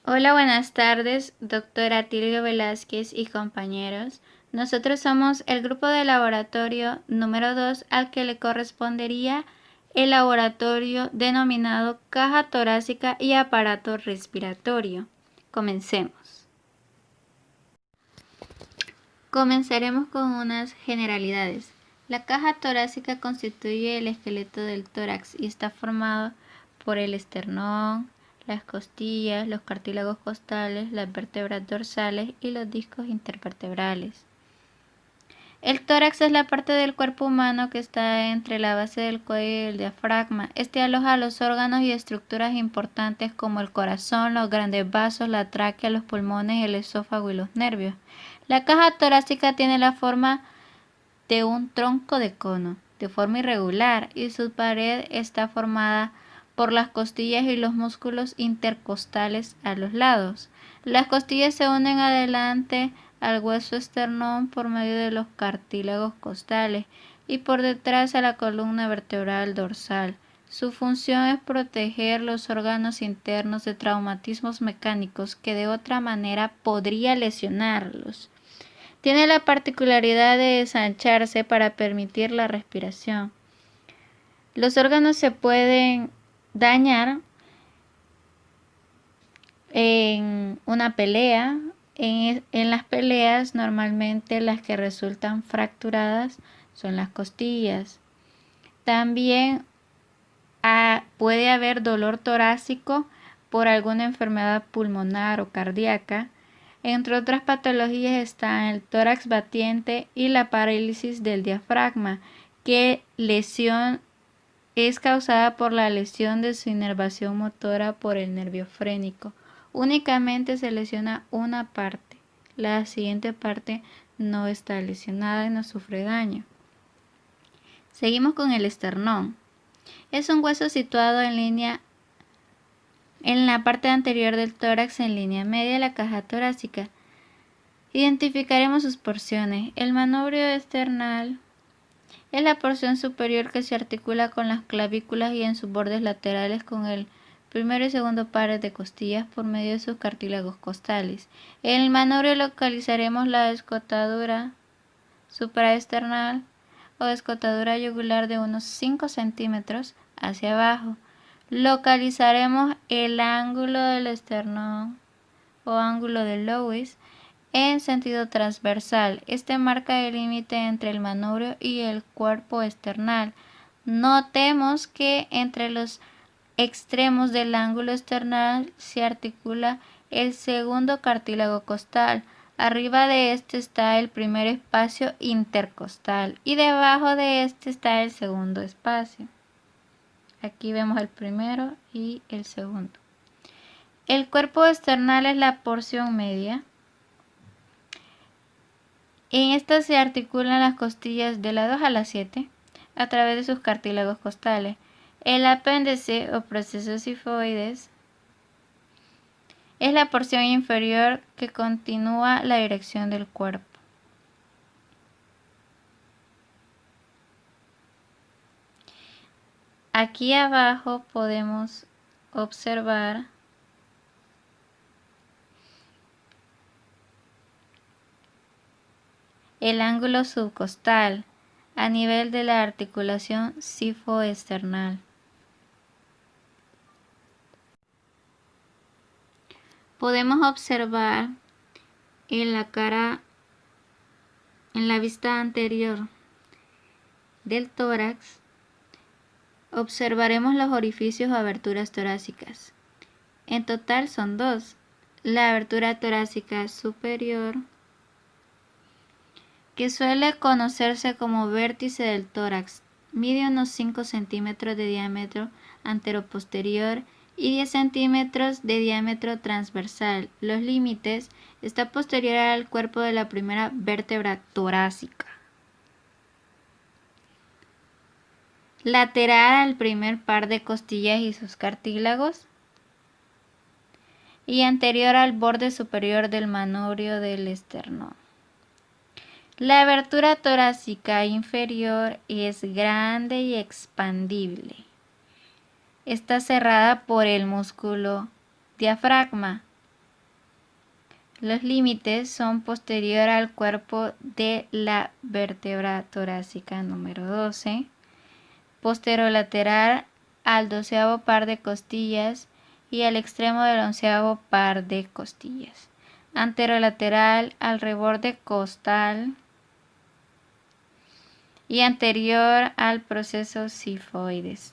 Hola, buenas tardes, doctora Tilio Velázquez y compañeros. Nosotros somos el grupo de laboratorio número 2 al que le correspondería el laboratorio denominado caja torácica y aparato respiratorio. Comencemos. Comenzaremos con unas generalidades. La caja torácica constituye el esqueleto del tórax y está formado por el esternón, las costillas, los cartílagos costales, las vértebras dorsales y los discos intervertebrales. El tórax es la parte del cuerpo humano que está entre la base del cuello y el diafragma. Este aloja los órganos y estructuras importantes como el corazón, los grandes vasos, la tráquea, los pulmones, el esófago y los nervios. La caja torácica tiene la forma de un tronco de cono, de forma irregular, y su pared está formada por las costillas y los músculos intercostales a los lados. Las costillas se unen adelante al hueso esternón por medio de los cartílagos costales y por detrás a la columna vertebral dorsal. Su función es proteger los órganos internos de traumatismos mecánicos que de otra manera podría lesionarlos. Tiene la particularidad de ensancharse para permitir la respiración. Los órganos se pueden dañar en una pelea. En las peleas, normalmente las que resultan fracturadas son las costillas. También puede haber dolor torácico por alguna enfermedad pulmonar o cardíaca. Entre otras patologías están el tórax batiente y la parálisis del diafragma, que lesión es causada por la lesión de su inervación motora por el nervio frénico. Únicamente se lesiona una parte. La siguiente parte no está lesionada y no sufre daño. Seguimos con el esternón. Es un hueso situado en la parte anterior del tórax en línea media de la caja torácica. Identificaremos sus porciones. El manubrio esternal es la porción superior que se articula con las clavículas y en sus bordes laterales con el primero y segundo pares de costillas por medio de sus cartílagos costales. En el manubrio localizaremos la escotadura supraesternal o escotadura yugular de unos 5 centímetros hacia abajo. Localizaremos el ángulo del esternón o ángulo de Lewis en sentido transversal. Este marca el límite entre el manubrio y el cuerpo esternal. Notemos que entre los extremos del ángulo esternal se articula el segundo cartílago costal. Arriba de este está el primer espacio intercostal y debajo de este está el segundo espacio. Aquí vemos el primero y el segundo. El cuerpo esternal es la porción media. En esta se articulan las costillas de la 2 a la 7 a través de sus cartílagos costales. El apéndice o proceso sifoides es la porción inferior que continúa la dirección del cuerpo. Aquí abajo podemos observar el ángulo subcostal a nivel de la articulación sifoesternal. Podemos observar en la vista anterior del tórax, observaremos los orificios o aberturas torácicas. En total son 2. La abertura torácica superior, que suele conocerse como vértice del tórax, mide unos 5 centímetros de diámetro anteroposterior y 10 centímetros de diámetro transversal. Los límites está posterior al cuerpo de la primera vértebra torácica, lateral al primer par de costillas y sus cartílagos, y anterior al borde superior del manubrio del esternón. La abertura torácica inferior es grande y expandible. Está cerrada por el músculo diafragma. Los límites son posterior al cuerpo de la vértebra torácica número 12, posterolateral al 12º par de costillas y al extremo del 11º par de costillas, anterolateral al reborde costal y anterior al proceso sifoides.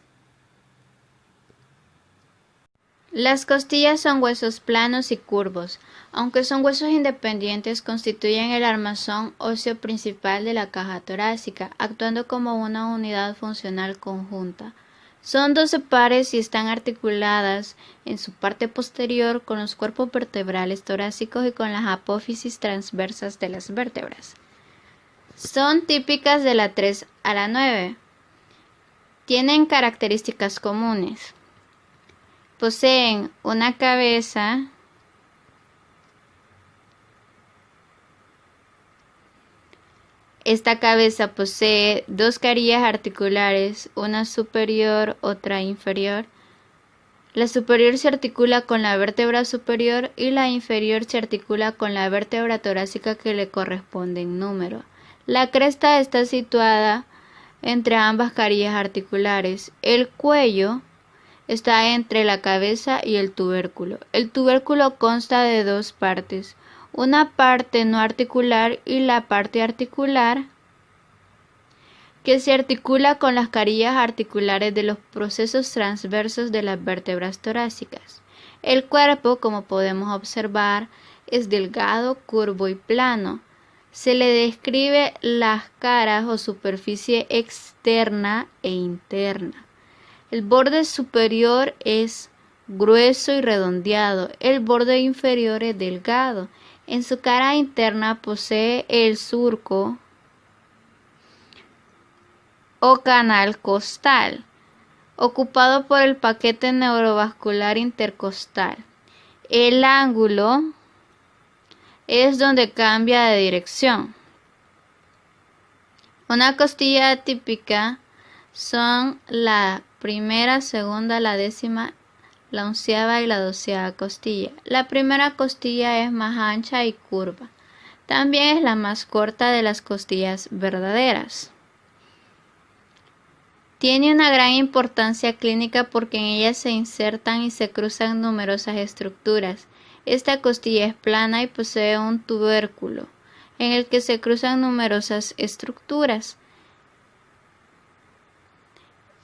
Las costillas son huesos planos y curvos. Aunque son huesos independientes, constituyen el armazón óseo principal de la caja torácica, actuando como una unidad funcional conjunta. Son 12 pares y están articuladas en su parte posterior con los cuerpos vertebrales torácicos y con las apófisis transversas de las vértebras. Son típicas de la 3 a la 9. Tienen características comunes. Poseen una cabeza Esta cabeza posee dos carillas articulares, una superior, otra inferior. La superior se articula con la vértebra superior y la inferior se articula con la vértebra torácica que le corresponde en número. La cresta está situada entre ambas carillas articulares. El cuello está entre la cabeza y el tubérculo. El tubérculo consta de dos partes, una parte no articular y la parte articular, que se articula con las carillas articulares de los procesos transversos de las vértebras torácicas. El cuerpo, como podemos observar, es delgado, curvo y plano. Se le describe las caras o superficie externa e interna. El borde superior es grueso y redondeado, el borde inferior es delgado. En su cara interna posee el surco o canal costal, ocupado por el paquete neurovascular intercostal. El ángulo es donde cambia de dirección. Una costilla típica son la primera, segunda, la décima, la 11ª y la 12ª costilla. La primera costilla es más ancha y curva. También es la más corta de las costillas verdaderas. Tiene una gran importancia clínica porque en ella se insertan y se cruzan numerosas estructuras. Esta costilla es plana y posee un tubérculo en el que se cruzan numerosas estructuras.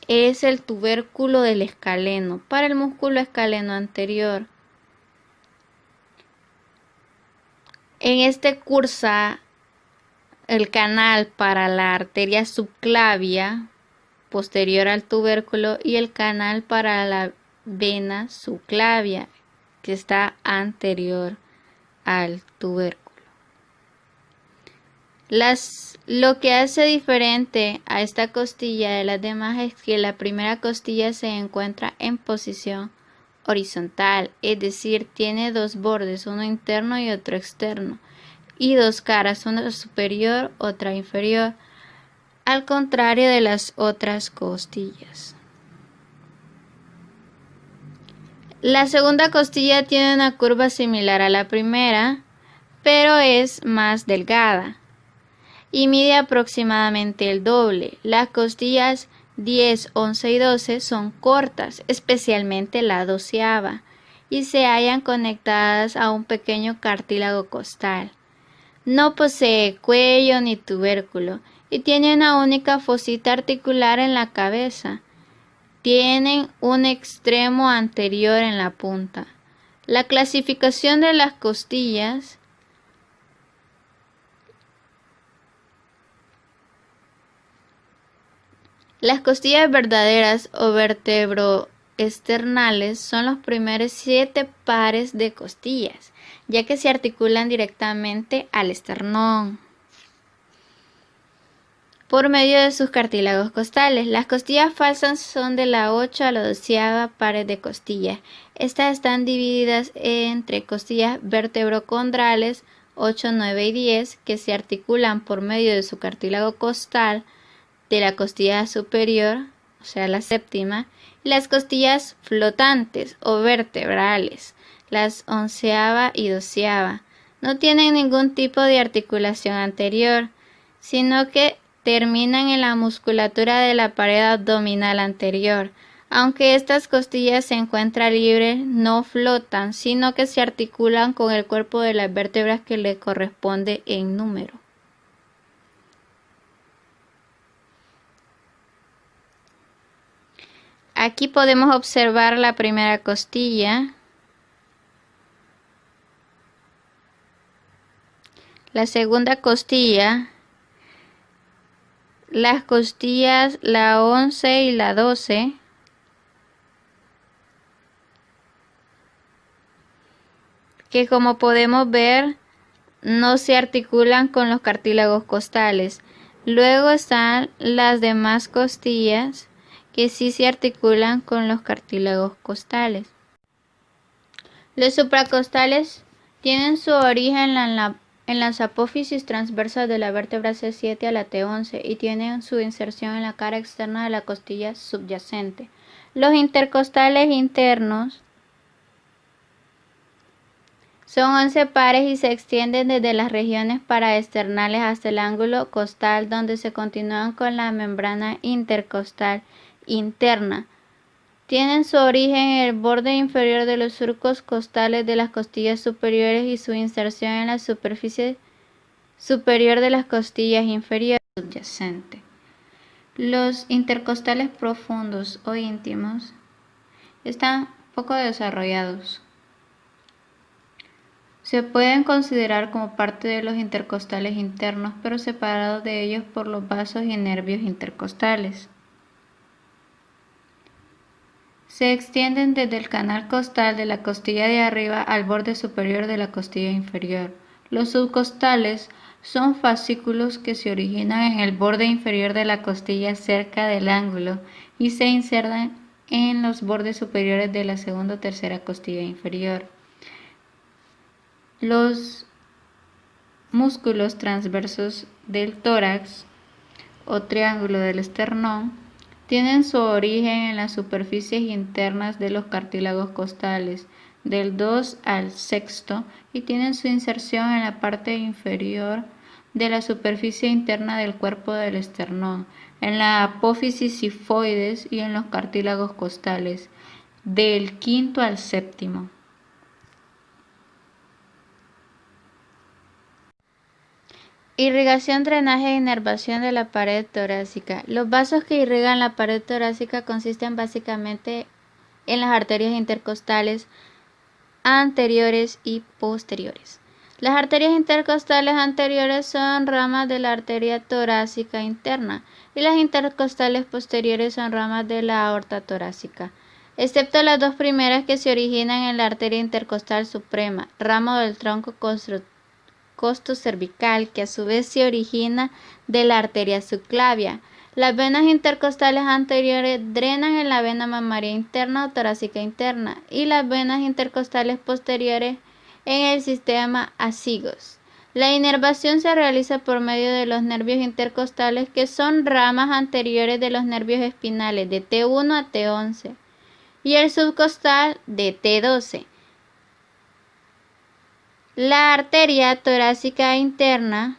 Es el tubérculo del escaleno. Para el músculo escaleno anterior, en este cursa el canal para la arteria subclavia posterior al tubérculo y el canal para la vena subclavia que está anterior al tubérculo. Lo que hace diferente a esta costilla de las demás es que la primera costilla se encuentra en posición horizontal, es decir, tiene dos bordes, uno interno y otro externo, y dos caras, una superior, otra inferior, al contrario de las otras costillas. La segunda costilla tiene una curva similar a la primera, pero es más delgada y mide aproximadamente el doble. Las costillas 10, 11 y 12 son cortas, especialmente la 12ª, y se hallan conectadas a un pequeño cartílago costal. No posee cuello ni tubérculo y tiene una única fosita articular en la cabeza. Tienen un extremo anterior en la punta. La clasificación de las costillas Las costillas verdaderas o vertebroesternales son los primeros 7 pares de costillas, ya que se articulan directamente al esternón por medio de sus cartílagos costales. Las costillas falsas son de la 8 a la 12ª pares de costillas. Estas están divididas entre costillas vertebrocondrales 8, 9 y 10, que se articulan por medio de su cartílago costal de la costilla superior, o sea la 7ª, y las costillas flotantes o vertebrales, las 11ª y 12ª, No tienen ningún tipo de articulación anterior, sino que terminan en la musculatura de la pared abdominal anterior. Aunque estas costillas se encuentran libres, no flotan, sino que se articulan con el cuerpo de las vértebras que le corresponde en número. Aquí podemos observar la primera costilla, la segunda costilla, las costillas la 11 y la 12, que como podemos ver no se articulan con los cartílagos costales. Luego están las demás costillas que sí se articulan con los cartílagos costales. Los supracostales tienen su origen en las apófisis transversas de la vértebra C7 a la T11 y tienen su inserción en la cara externa de la costilla subyacente. Los intercostales internos son 11 pares y se extienden desde las regiones paraesternales hasta el ángulo costal, donde se continúan con la membrana intercostal interna. Tienen su origen en el borde inferior de los surcos costales de las costillas superiores y su inserción en la superficie superior de las costillas inferiores subyacentes. Los intercostales profundos o íntimos están poco desarrollados. Se pueden considerar como parte de los intercostales internos, pero separados de ellos por los vasos y nervios intercostales. Se extienden desde el canal costal de la costilla de arriba al borde superior de la costilla inferior. Los subcostales son fascículos que se originan en el borde inferior de la costilla cerca del ángulo y se insertan en los bordes superiores de la segunda o tercera costilla inferior. Los músculos transversos del tórax o triángulo del esternón tienen su origen en las superficies internas de los cartílagos costales del 2 al 6 y tienen su inserción en la parte inferior de la superficie interna del cuerpo del esternón, en la apófisis sifoides y en los cartílagos costales del 5 al 7. Irrigación, drenaje e inervación de la pared torácica. Los vasos que irrigan la pared torácica consisten básicamente en las arterias intercostales anteriores y posteriores. Las arterias intercostales anteriores son ramas de la arteria torácica interna y las intercostales posteriores son ramas de la aorta torácica, excepto las dos primeras que se originan en la arteria intercostal suprema, ramo del tronco costo cervical, que a su vez se origina de la arteria subclavia. Las venas intercostales anteriores drenan en la vena mamaria interna o torácica interna y las venas intercostales posteriores en el sistema azigos. La inervación se realiza por medio de los nervios intercostales, que son ramas anteriores de los nervios espinales de T1 a T11 y el subcostal de T12. La arteria torácica interna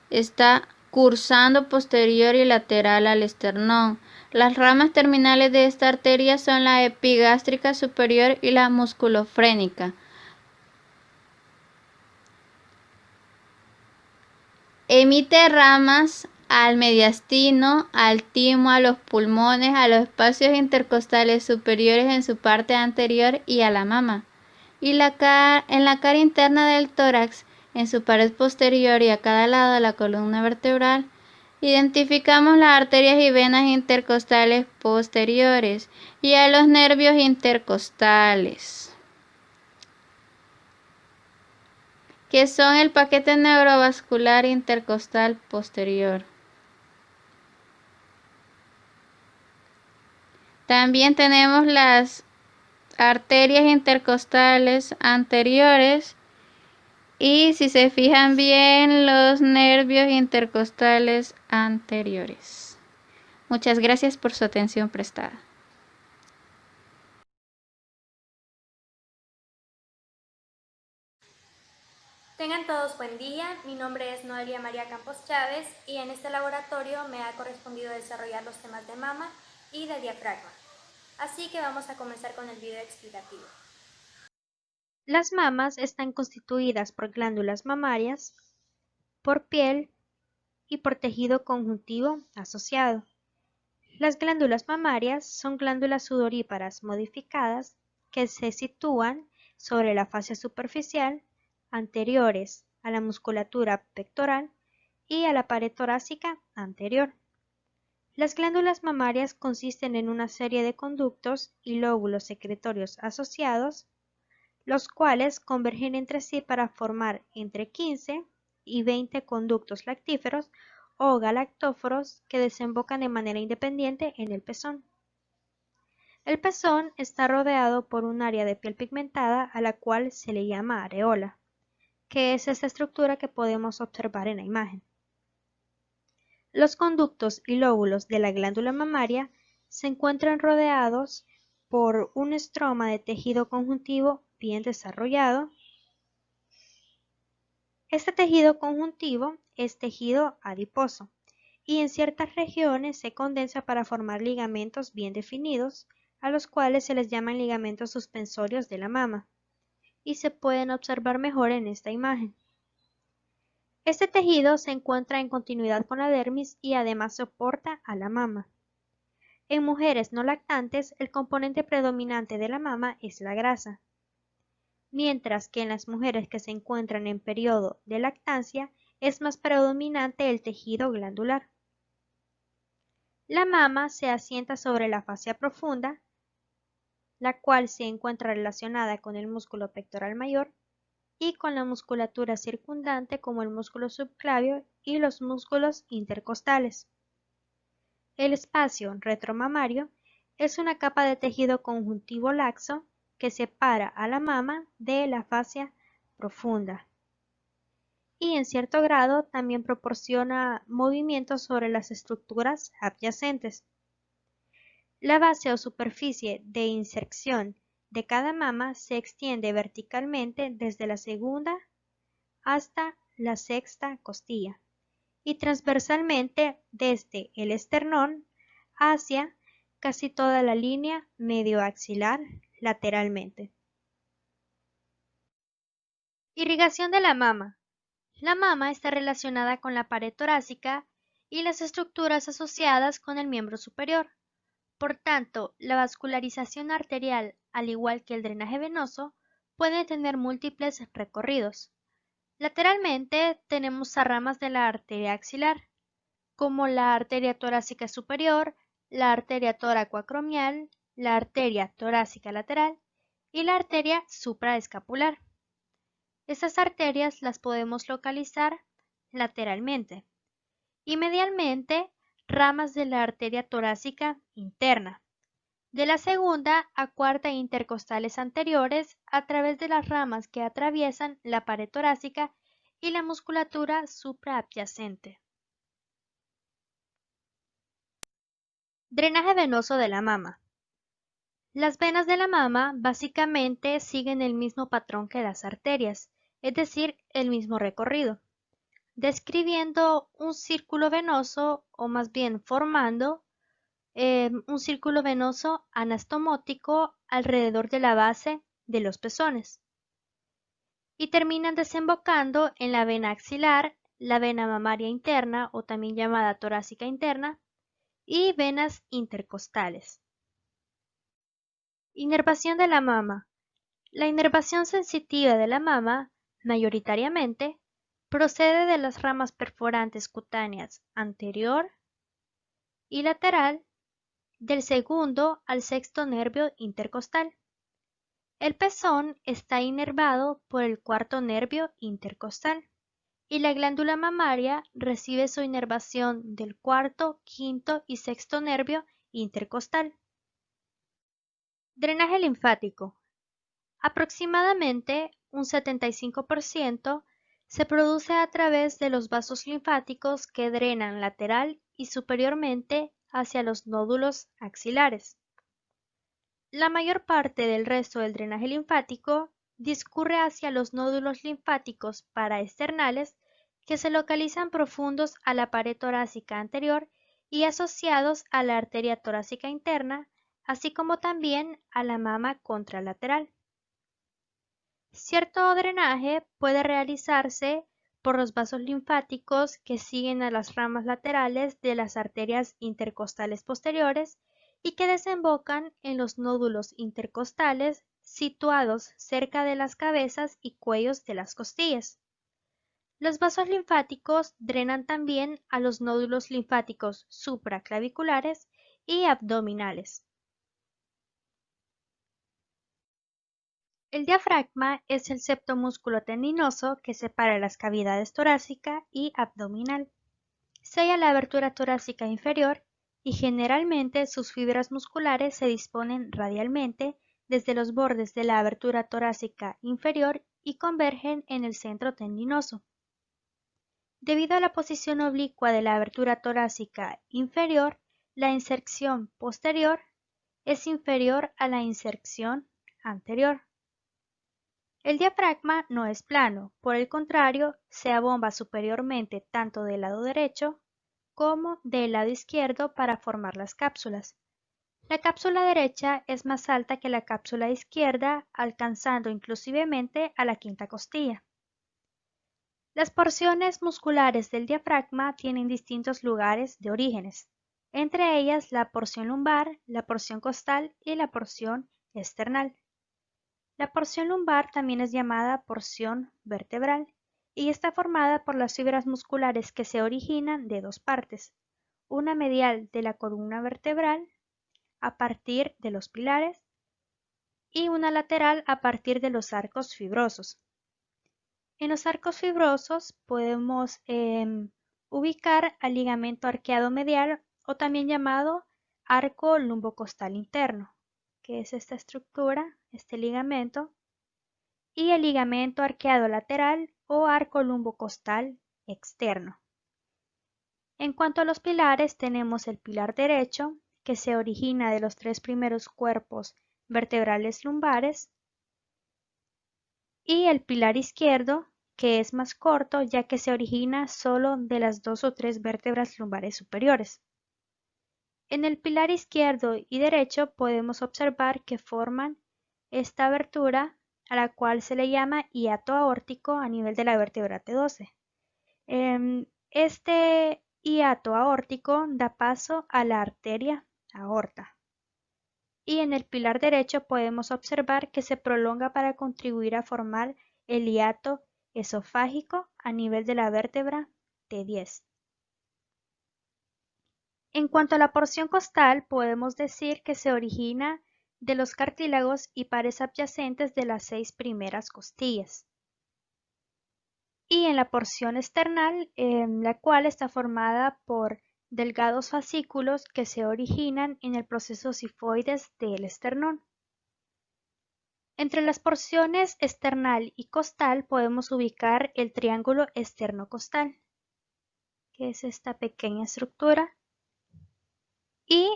está cursando posterior y lateral al esternón. Las ramas terminales de esta arteria son la epigástrica superior y la musculofrénica. Emite ramas al mediastino, al timo, a los pulmones, a los espacios intercostales superiores en su parte anterior y a la mama. Y en la cara interna del tórax, en su pared posterior y a cada lado de la columna vertebral, identificamos las arterias y venas intercostales posteriores y a los nervios intercostales, que son el paquete neurovascular intercostal posterior. También tenemos las arterias intercostales anteriores y, si se fijan bien, los nervios intercostales anteriores. Muchas gracias por su atención prestada. Tengan todos buen día, mi nombre es Noelia María Campos Chávez y en este laboratorio me ha correspondido desarrollar los temas de mama y de diafragma. Así que vamos a comenzar con el video explicativo. Las mamas están constituidas por glándulas mamarias, por piel y por tejido conjuntivo asociado. Las glándulas mamarias son glándulas sudoríparas modificadas que se sitúan sobre la fascia superficial, anteriores a la musculatura pectoral y a la pared torácica anterior. Las glándulas mamarias consisten en una serie de conductos y lóbulos secretorios asociados, los cuales convergen entre sí para formar entre 15 y 20 conductos lactíferos o galactóforos que desembocan de manera independiente en el pezón. El pezón está rodeado por un área de piel pigmentada a la cual se le llama areola, que es esta estructura que podemos observar en la imagen. Los conductos y lóbulos de la glándula mamaria se encuentran rodeados por un estroma de tejido conjuntivo bien desarrollado. Este tejido conjuntivo es tejido adiposo y en ciertas regiones se condensa para formar ligamentos bien definidos, a los cuales se les llaman ligamentos suspensorios de la mama, y se pueden observar mejor en esta imagen. Este tejido se encuentra en continuidad con la dermis y además soporta a la mama. En mujeres no lactantes, el componente predominante de la mama es la grasa, mientras que en las mujeres que se encuentran en periodo de lactancia es más predominante el tejido glandular. La mama se asienta sobre la fascia profunda, la cual se encuentra relacionada con el músculo pectoral mayor y con la musculatura circundante como el músculo subclavio y los músculos intercostales. El espacio retromamario es una capa de tejido conjuntivo laxo que separa a la mama de la fascia profunda y en cierto grado también proporciona movimiento sobre las estructuras adyacentes. La base o superficie de inserción de cada mama se extiende verticalmente desde la segunda hasta la sexta costilla y transversalmente desde el esternón hacia casi toda la línea medioaxilar lateralmente. Irrigación de la mama. La mama está relacionada con la pared torácica y las estructuras asociadas con el miembro superior. Por tanto, la vascularización arterial, al igual que el drenaje venoso, puede tener múltiples recorridos. Lateralmente tenemos ramas de la arteria axilar, como la arteria torácica superior, la arteria toracoacromial, la arteria torácica lateral y la arteria supraescapular. Estas arterias las podemos localizar lateralmente y medialmente ramas de la arteria torácica interna, de la segunda a cuarta intercostales anteriores a través de las ramas que atraviesan la pared torácica y la musculatura supraadyacente. Drenaje venoso de la mama. Las venas de la mama básicamente siguen el mismo patrón que las arterias, es decir, el mismo recorrido, describiendo un círculo venoso o más bien formando un círculo venoso anastomótico alrededor de la base de los pezones y terminan desembocando en la vena axilar, la vena mamaria interna o también llamada torácica interna y venas intercostales. Inervación de la mama. La inervación sensitiva de la mama, mayoritariamente, procede de las ramas perforantes cutáneas anterior y lateral del segundo al sexto nervio intercostal. El pezón está inervado por el cuarto nervio intercostal y la glándula mamaria recibe su inervación del cuarto, quinto y sexto nervio intercostal. Drenaje linfático. Aproximadamente un 75% se produce a través de los vasos linfáticos que drenan lateral y superiormente hacia los nódulos axilares. La mayor parte del resto del drenaje linfático discurre hacia los nódulos linfáticos paraesternales que se localizan profundos a la pared torácica anterior y asociados a la arteria torácica interna, así como también a la mama contralateral. Cierto drenaje puede realizarse por los vasos linfáticos que siguen a las ramas laterales de las arterias intercostales posteriores y que desembocan en los nódulos intercostales situados cerca de las cabezas y cuellos de las costillas. Los vasos linfáticos drenan también a los nódulos linfáticos supraclaviculares y abdominales. El diafragma es el septomúsculo tendinoso que separa las cavidades torácica y abdominal. Sella la abertura torácica inferior y generalmente sus fibras musculares se disponen radialmente desde los bordes de la abertura torácica inferior y convergen en el centro tendinoso. Debido a la posición oblicua de la abertura torácica inferior, la inserción posterior es inferior a la inserción anterior. El diafragma no es plano, por el contrario, se abomba superiormente tanto del lado derecho como del lado izquierdo para formar las cápsulas. La cápsula derecha es más alta que la cápsula izquierda, alcanzando inclusivemente a la quinta costilla. Las porciones musculares del diafragma tienen distintos lugares de orígenes, entre ellas la porción lumbar, la porción costal y la porción esternal. La porción lumbar también es llamada porción vertebral y está formada por las fibras musculares que se originan de dos partes, una medial de la columna vertebral a partir de los pilares y una lateral a partir de los arcos fibrosos. En los arcos fibrosos podemos ubicar al ligamento arqueado medial o también llamado arco lumbocostal interno, que es esta estructura, este ligamento, y el ligamento arqueado lateral o arco lumbocostal externo. En cuanto a los pilares, tenemos el pilar derecho, que se origina de los tres primeros cuerpos vertebrales lumbares, y el pilar izquierdo, que es más corto ya que se origina solo de las dos o tres vértebras lumbares superiores. En el pilar izquierdo y derecho podemos observar que forman esta abertura a la cual se le llama hiato aórtico a nivel de la vértebra T12. Este hiato aórtico da paso a la arteria aorta. Y en el pilar derecho podemos observar que se prolonga para contribuir a formar el hiato esofágico a nivel de la vértebra T10. En cuanto a la porción costal, podemos decir que se origina de los cartílagos y pares adyacentes de las 6 primeras costillas. Y en la porción external, la cual está formada por delgados fascículos que se originan en el proceso sifoides del esternón. Entre las porciones external y costal podemos ubicar el triángulo esternocostal, que es esta pequeña estructura, y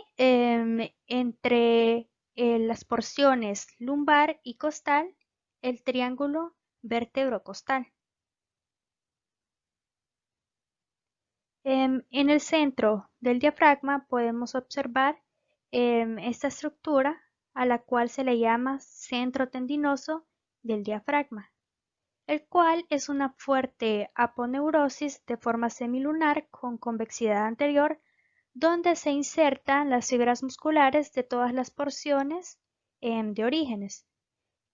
entre las porciones lumbar y costal, el triángulo vértebrocostal. En el centro del diafragma podemos observar esta estructura a la cual se le llama centro tendinoso del diafragma, el cual es una fuerte aponeurosis de forma semilunar con convexidad anterior donde se insertan las fibras musculares de todas las porciones de orígenes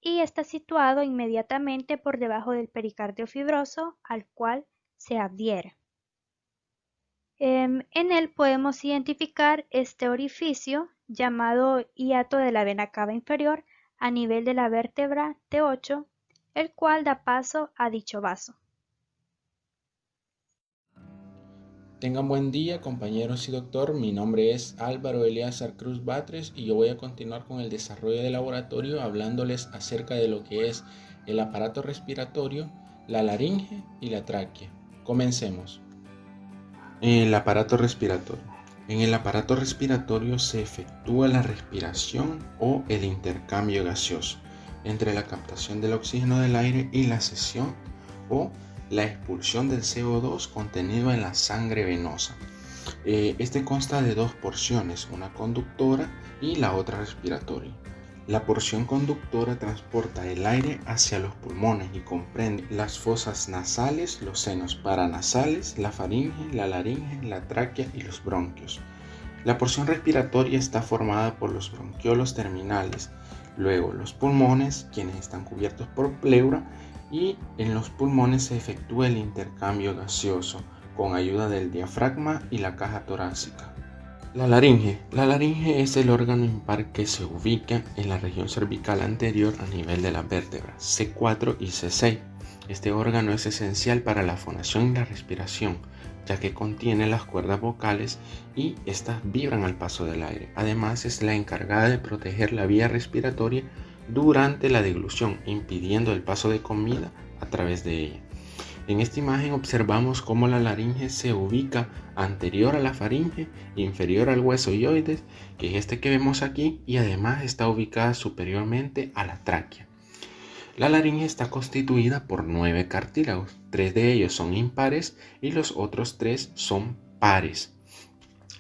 y está situado inmediatamente por debajo del pericardio fibroso al cual se adhiere. En él podemos identificar este orificio llamado hiato de la vena cava inferior a nivel de la vértebra T8, el cual da paso a dicho vaso. Tengan buen día, compañeros y doctor. Mi nombre es Álvaro Eleazar Cruz Batres y yo voy a continuar con el desarrollo de laboratorio hablándoles acerca de lo que es el aparato respiratorio, la laringe y la tráquea. Comencemos. El aparato respiratorio. En el aparato respiratorio se efectúa la respiración o el intercambio gaseoso entre la captación del oxígeno del aire y la cesión o la expulsión del CO2 contenido en la sangre venosa. Este consta de dos porciones, una conductora y la otra respiratoria. La porción conductora transporta el aire hacia los pulmones y comprende las fosas nasales, los senos paranasales, la faringe, la laringe, la tráquea y los bronquios. La porción respiratoria está formada por los bronquiolos terminales, luego los pulmones, quienes están cubiertos por pleura, y en los pulmones se efectúa el intercambio gaseoso con ayuda del diafragma y la caja torácica. La laringe. La laringe es el órgano impar que se ubica en la región cervical anterior a nivel de las vértebras C4 y C6. Este órgano es esencial para la fonación y la respiración, ya que contiene las cuerdas vocales y estas vibran al paso del aire. Además, es la encargada de proteger la vía respiratoria durante la deglución, impidiendo el paso de comida a través de ella. En esta imagen observamos cómo la laringe se ubica anterior a la faringe, inferior al hueso hioides, que es este que vemos aquí, y además está ubicada superiormente a la tráquea. La laringe está constituida por 9 cartílagos, 3 de ellos son impares y los otros 3 son pares.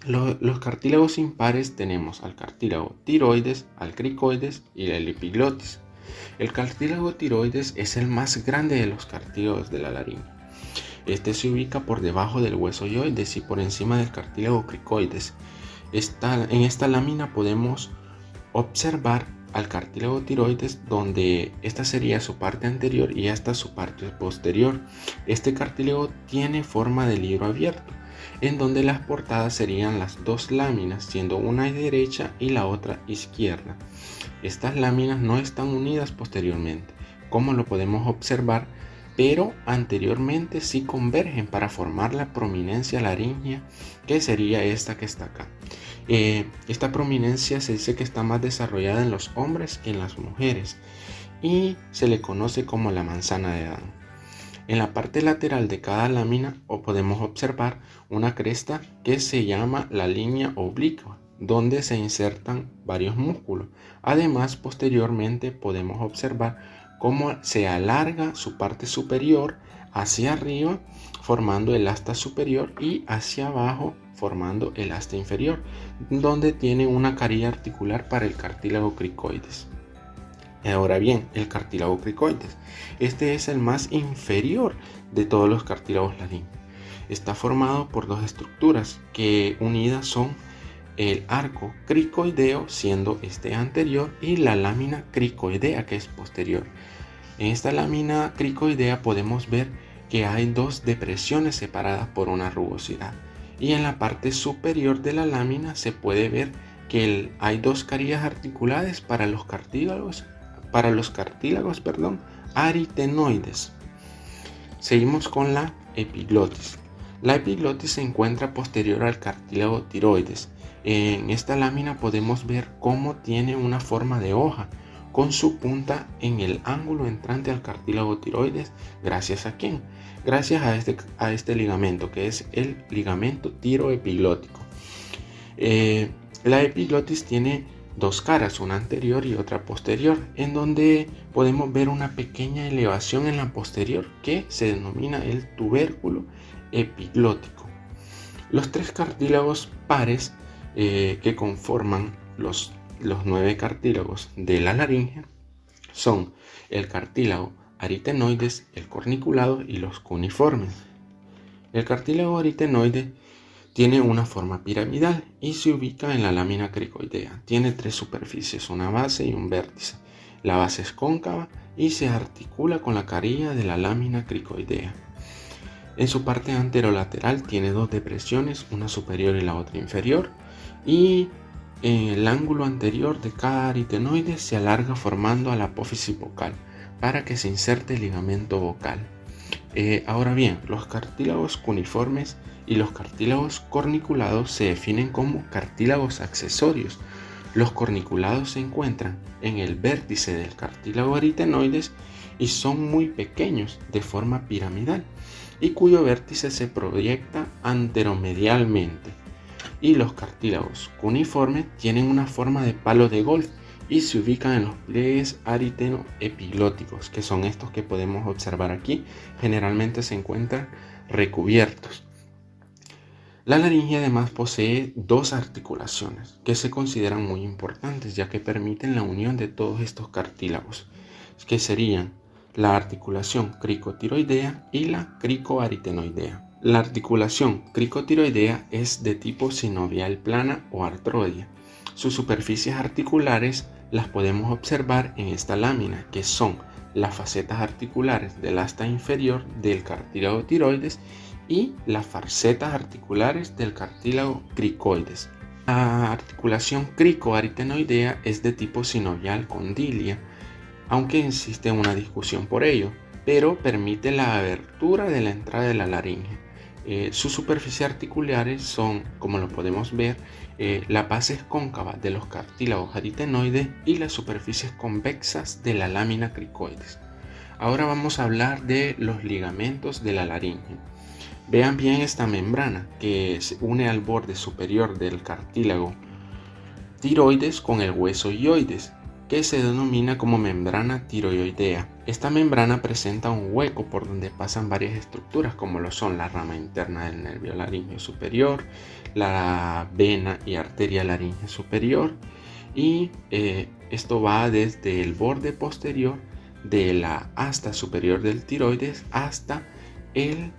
Los cartílagos impares tenemos al cartílago tiroides, al cricoides y el epiglotis. El cartílago tiroides es el más grande de los cartílagos de la laringe. Este se ubica por debajo del hueso hioides y por encima del cartílago cricoides. En esta lámina podemos observar al cartílago tiroides, donde esta sería su parte anterior y esta su parte posterior. Este cartílago tiene forma de libro abierto, en donde las portadas serían las dos láminas, siendo una derecha y la otra izquierda. Estas láminas no están unidas posteriormente, como lo podemos observar, pero anteriormente sí convergen para formar la prominencia laríngea, que sería esta que está acá. Esta prominencia se dice que está más desarrollada en los hombres que en las mujeres y se le conoce como la manzana de Adán. En la parte lateral de cada lámina podemos observar una cresta que se llama la línea oblicua, donde se insertan varios músculos. Además, posteriormente podemos observar cómo se alarga su parte superior hacia arriba, formando el asta superior, y hacia abajo, formando el asta inferior, donde tiene una carilla articular para el cartílago cricoides. Ahora bien, el cartílago cricoides, este es el más inferior de todos los cartílagos laringes. Está formado por dos estructuras que unidas son el arco cricoideo, siendo este anterior, y la lámina cricoidea, que es posterior. En esta lámina cricoidea podemos ver que hay dos depresiones separadas por una rugosidad, y en la parte superior de la lámina se puede ver que hay dos carillas articulares para los cartílagos aritenoides. Seguimos con la epiglotis. La epiglotis se encuentra posterior al cartílago tiroides. En esta lámina podemos ver cómo tiene una forma de hoja, con su punta en el ángulo entrante al cartílago tiroides. ¿Gracias a quién? Gracias a este ligamento, que es el ligamento tiroepiglótico. La epiglotis tiene dos caras, una anterior y otra posterior, en donde podemos ver una pequeña elevación en la posterior que se denomina el tubérculo epiglótico. Los tres cartílagos pares que conforman los 9 cartílagos de la laringe son el cartílago aritenoides, el corniculado y los cuneiformes. El cartílago aritenoide tiene una forma piramidal y se ubica en la lámina cricoidea. Tiene 3 superficies, una base y un vértice. La base es cóncava y se articula con la carilla de la lámina cricoidea. En su parte anterolateral tiene 2 depresiones, una superior y la otra inferior, y en el ángulo anterior de cada aritenoide se alarga formando a la apófisis vocal para que se inserte el ligamento vocal. Ahora bien, los cartílagos cuneiformes y los cartílagos corniculados se definen como cartílagos accesorios. Los corniculados se encuentran en el vértice del cartílago aritenoides y son muy pequeños, de forma piramidal, y cuyo vértice se proyecta anteromedialmente. y los cartílagos cuneiformes tienen una forma de palo de golf y se ubican en los pliegues ariteno-epiglóticos, que son estos que podemos observar aquí. Generalmente se encuentran recubiertos. La laringe además posee dos articulaciones que se consideran muy importantes, ya que permiten la unión de todos estos cartílagos, que serían la articulación cricotiroidea y la cricoaritenoidea. La articulación cricotiroidea es de tipo sinovial plana o artroidea. Sus superficies articulares las podemos observar en esta lámina, que son las facetas articulares del asta inferior del cartílago tiroides y las facetas articulares del cartílago cricoides. La articulación cricoaritenoidea es de tipo sinovial condilia, aunque existe una discusión por ello, pero permite la abertura de la entrada de la laringe. Sus superficies articulares son, como lo podemos ver, las bases cóncavas de los cartílagos aritenoides y las superficies convexas de la lámina cricoides. Ahora vamos a hablar de los ligamentos de la laringe. Vean bien esta membrana que se une al borde superior del cartílago tiroides con el hueso ioides, que se denomina como membrana tiroidea. Esta membrana presenta un hueco por donde pasan varias estructuras, como lo son la rama interna del nervio laríngeo superior, la vena y arteria laríngea superior, y esto va desde el borde posterior de la asta superior del tiroides hasta el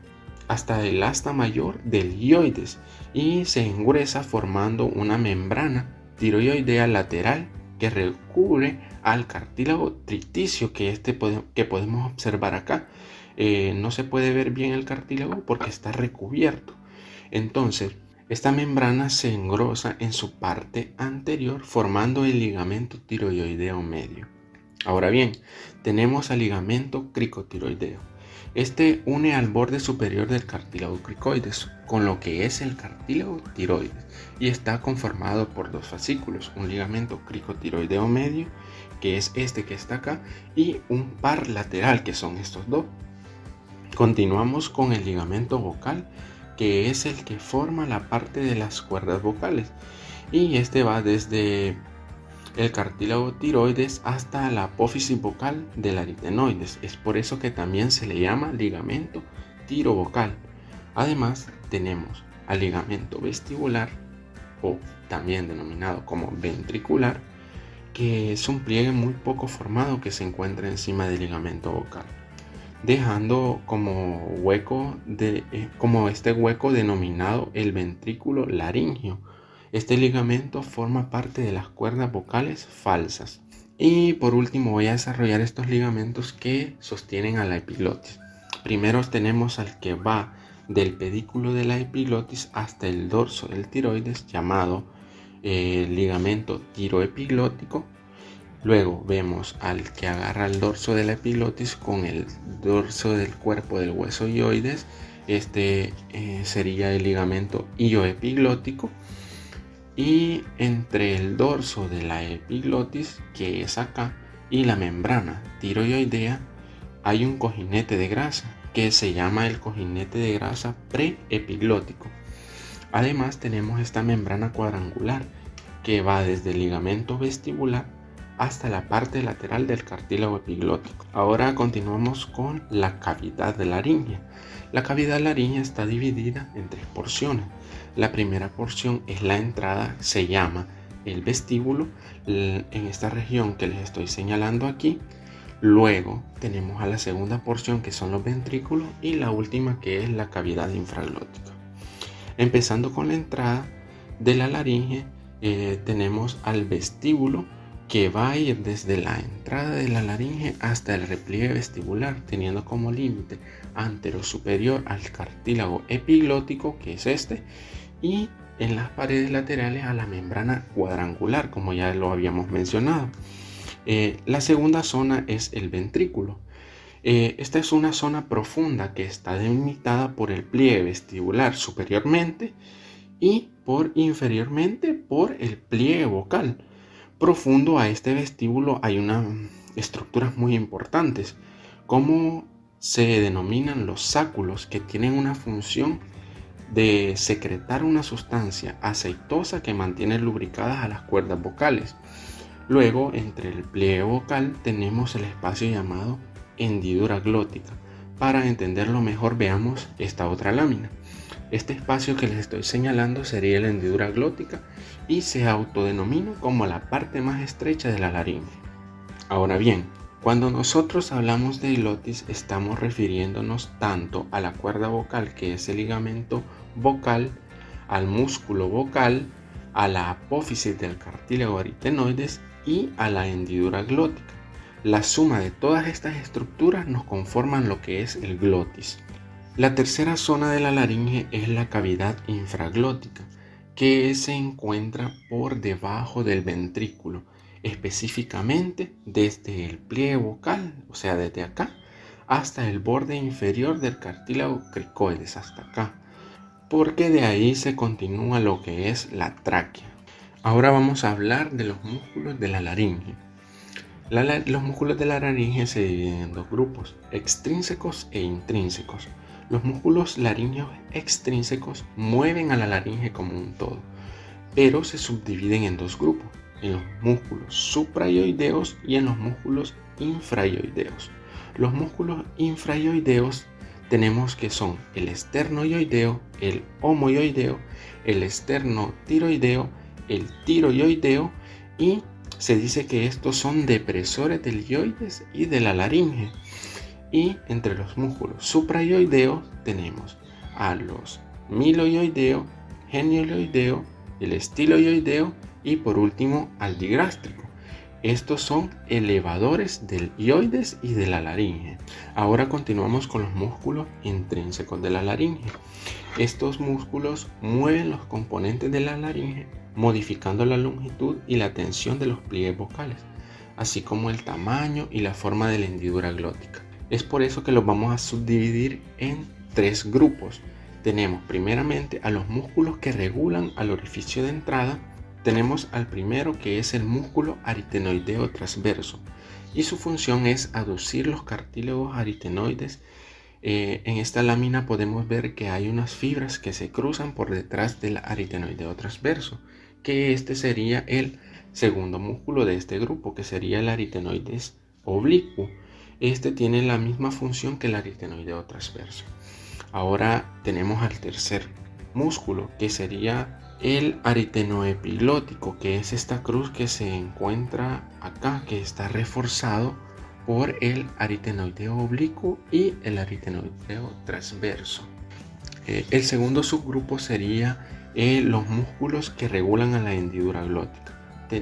asta mayor del ioides, y se engruesa formando una membrana tiroidea lateral que recubre al cartílago triticio que podemos observar acá. No se puede ver bien el cartílago porque está recubierto. Entonces, esta membrana se engrosa en su parte anterior formando el ligamento tiroideo medio. Ahora bien, tenemos al ligamento cricotiroideo. Este une al borde superior del cartílago cricoides con lo que es el cartílago tiroides y está conformado por dos fascículos, un ligamento cricotiroideo medio, que es este que está acá, y un par lateral, que son estos dos. Continuamos con el ligamento vocal, que es el que forma la parte de las cuerdas vocales, y este va desde el cartílago tiroides hasta la apófisis vocal del aritenoides. Es por eso que también se le llama ligamento tirovocal. Además tenemos al ligamento vestibular, o también denominado como ventricular, que es un pliegue muy poco formado que se encuentra encima del ligamento vocal, dejando como este hueco denominado el ventrículo laríngeo. Este ligamento forma parte de las cuerdas vocales falsas. Y por último voy a desarrollar estos ligamentos que sostienen a la epiglotis. Primero tenemos al que va del pedículo de la epiglotis hasta el dorso del tiroides, llamado ligamento tiroepiglótico. Luego vemos al que agarra el dorso de la epiglotis con el dorso del cuerpo del hueso ioides. Este sería el ligamento ilioepiglótico. Y entre el dorso de la epiglotis, que es acá, y la membrana tiroidea hay un cojinete de grasa que se llama el cojinete de grasa preepiglótico. Además tenemos esta membrana cuadrangular que va desde el ligamento vestibular hasta la parte lateral del cartílago epiglótico. Ahora continuamos con la cavidad de laringe. La cavidad laríngea está dividida en tres porciones. La primera porción es la entrada, se llama el vestíbulo, en esta región que les estoy señalando aquí. Luego tenemos a la segunda porción, que son los ventrículos, y la última, que es la cavidad infraglótica. Empezando con la entrada de la laringe, tenemos al vestíbulo, que va a ir desde la entrada de la laringe hasta el repliegue vestibular, teniendo como límite anterosuperior al cartílago epiglótico, que es este, y en las paredes laterales a la membrana cuadrangular, como ya lo habíamos mencionado. La segunda zona es el ventrículo. Esta es una zona profunda que está delimitada por el pliegue vestibular superiormente y inferiormente por el pliegue vocal. Profundo a este vestíbulo hay unas estructuras muy importantes, como se denominan los sáculos, que tienen una función de secretar una sustancia aceitosa que mantiene lubricadas a las cuerdas vocales. Luego, entre el pliegue vocal tenemos el espacio llamado hendidura glótica. Para entenderlo mejor, veamos esta otra lámina. Este espacio que les estoy señalando sería la hendidura glótica y se autodenomina como la parte más estrecha de la laringe. Ahora bien, cuando nosotros hablamos de glotis, estamos refiriéndonos tanto a la cuerda vocal, que es el ligamento vocal, al músculo vocal, a la apófisis del cartílago aritenoides y a la hendidura glótica. La suma de todas estas estructuras nos conforman lo que es el glotis. La tercera zona de la laringe es la cavidad infraglótica, que se encuentra por debajo del ventrículo, específicamente desde el pliegue vocal, o sea, desde acá, hasta el borde inferior del cartílago cricoides, hasta acá, porque de ahí se continúa lo que es la tráquea. Ahora vamos a hablar de los músculos de la laringe. Los músculos de la laringe se dividen en dos grupos, extrínsecos e intrínsecos. Los músculos laringeos extrínsecos mueven a la laringe como un todo, pero se subdividen en dos grupos, en los músculos suprayoideos y en los músculos infrayoideos. Los músculos infrayoideos tenemos que son el esternoyoideo, el homoyoideo, el esternotiroideo, el tiroyoideo, y se dice que estos son depresores del yoides y de la laringe. Y entre los músculos suprayoideos tenemos a los miloyoideo, genioyoideo, el estiloyoideo y por último al digástrico. Estos son elevadores del yoides y de la laringe. Ahora continuamos con los músculos intrínsecos de la laringe. Estos músculos mueven los componentes de la laringe, modificando la longitud y la tensión de los pliegues vocales, así como el tamaño y la forma de la hendidura glótica. Es por eso que los vamos a subdividir en tres grupos. Tenemos primeramente a los músculos que regulan al orificio de entrada. Tenemos al primero, que es el músculo aritenoideo transverso, y su función es aducir los cartílagos aritenoides. En esta lámina podemos ver que hay unas fibras que se cruzan por detrás del aritenoideo transverso, que este sería el segundo músculo de este grupo, que sería el aritenoides oblicuo. Este tiene la misma función que el aritenoideo transverso. Ahora tenemos al tercer músculo, que sería el aritenoepiglótico, que es esta cruz que se encuentra acá, que está reforzado por el aritenoideo oblicuo y el aritenoideo transverso. El segundo subgrupo sería los músculos que regulan a la hendidura glótica.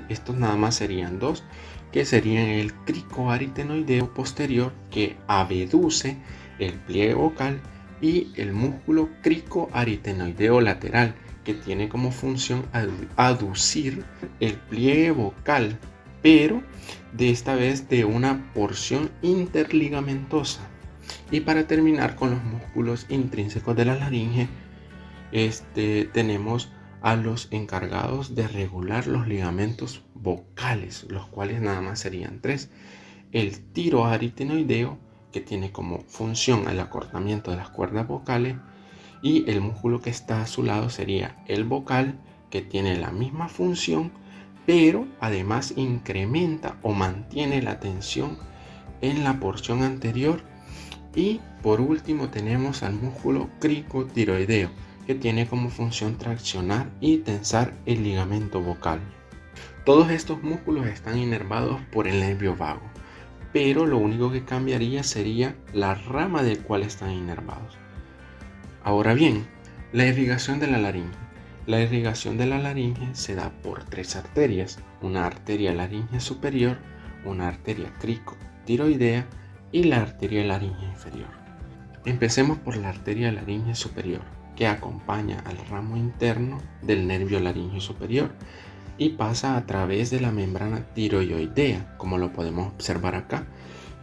Estos nada más serían dos, que serían el cricoaritenoideo posterior, que abduce el pliegue vocal, y el músculo cricoaritenoideo lateral, que tiene como función aducir el pliegue vocal, pero de esta vez de una porción interligamentosa. Y para terminar con los músculos intrínsecos de la laringe, tenemos a los encargados de regular los ligamentos vocales, los cuales nada más serían tres. El tiroaritenoideo, que tiene como función el acortamiento de las cuerdas vocales, y el músculo que está a su lado sería el vocal, que tiene la misma función, pero además incrementa o mantiene la tensión en la porción anterior. Y por último tenemos al músculo cricotiroideo, que tiene como función traccionar y tensar el ligamento vocal. Todos estos músculos están inervados por el nervio vago, pero lo único que cambiaría sería la rama del cual están inervados. Ahora bien, la irrigación de la laringe. La irrigación de la laringe se da por tres arterias: una arteria laringe superior, una arteria cricotiroidea y la arteria laringe inferior. Empecemos por la arteria laringe superior, que acompaña al ramo interno del nervio laringe superior y pasa a través de la membrana tiroidoidea, como lo podemos observar acá,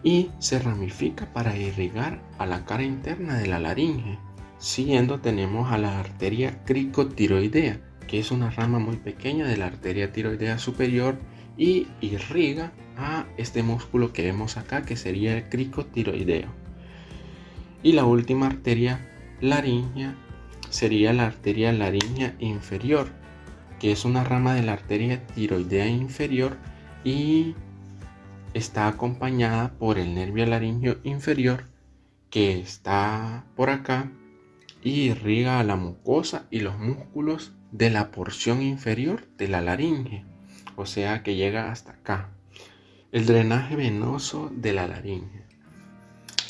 y se ramifica para irrigar a la cara interna de la laringe. Siguiendo tenemos a la arteria cricotiroidea, que es una rama muy pequeña de la arteria tiroidea superior y irriga a este músculo que vemos acá, que sería el cricotiroideo. Y la última arteria laringea sería la arteria laríngea inferior, que es una rama de la arteria tiroidea inferior y está acompañada por el nervio laríngeo inferior, que está por acá y irriga a la mucosa y los músculos de la porción inferior de la laringe, o sea que llega hasta acá. El drenaje venoso de la laringe.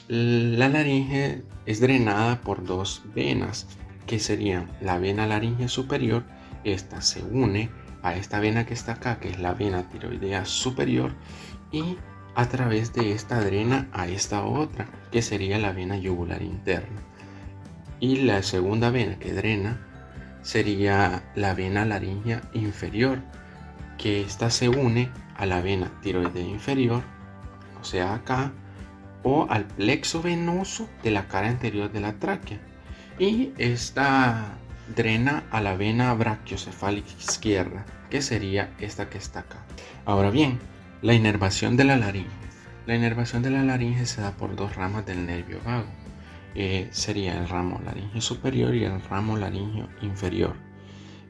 La laringe es drenada por dos venas, que serían la vena laringe superior. Esta se une a esta vena que está acá, que es la vena tiroidea superior, y a través de esta drena a esta otra, que sería la vena yugular interna. Y la segunda vena que drena sería la vena laringea inferior, que esta se une a la vena tiroidea inferior, o sea acá, o al plexo venoso de la cara anterior de la tráquea, y esta drena a la vena brachiocefálica izquierda, que sería esta que está acá. Ahora bien, la inervación de la laringe. La inervación de la laringe se da por dos ramas del nervio vago. Sería el ramo laríngeo superior y el ramo laríngeo inferior.